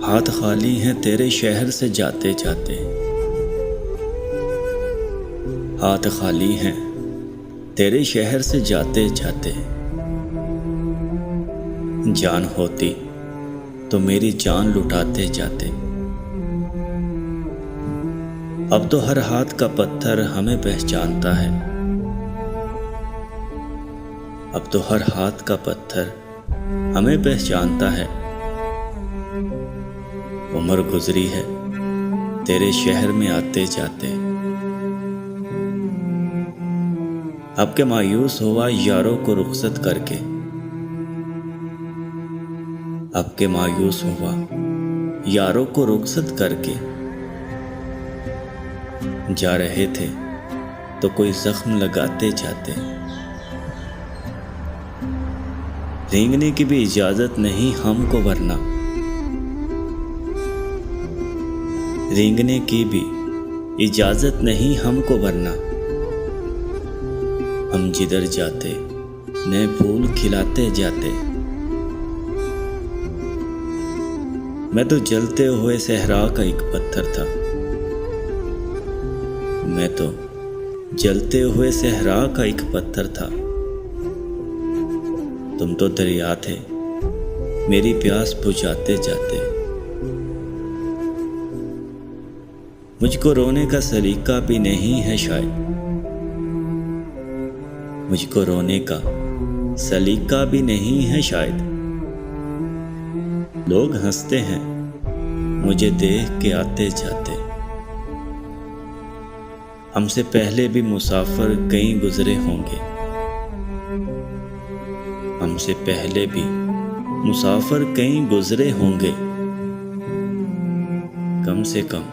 हाथ खाली हैं तेरे शहर से जाते जाते। हाथ खाली हैं तेरे शहर से जाते जाते। जान होती तो मेरी जान लुटाते जाते। अब तो हर हाथ का पत्थर हमें पहचानता है। अब तो हर हाथ का पत्थर हमें पहचानता है। उम्र गुजरी है तेरे शहर में आते जाते। अब के मायूस हुआ यारों को रुखसत करके। अब के मायूस हुआ यारों को रुखसत करके। जा रहे थे तो कोई जख्म लगाते जाते। रेंगने की भी इजाजत नहीं हमको वरना। रेंगने की भी इजाजत नहीं हमको वरना। हम जिधर जाते नए फूल खिलाते जाते। मैं तो जलते हुए सहरा का एक पत्थर था। मैं तो जलते हुए सहरा का एक पत्थर था। तुम तो दरिया थे मेरी प्यास बुझाते जाते। मुझको रोने का सलीका भी नहीं है शायद। मुझको रोने का सलीका भी नहीं है शायद। लोग हंसते हैं मुझे देख के आते जाते। हमसे पहले भी मुसाफिर कई गुजरे होंगे। हमसे पहले भी मुसाफिर कई गुजरे होंगे। कम से कम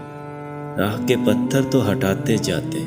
राह के पत्थर तो हटाते जाते।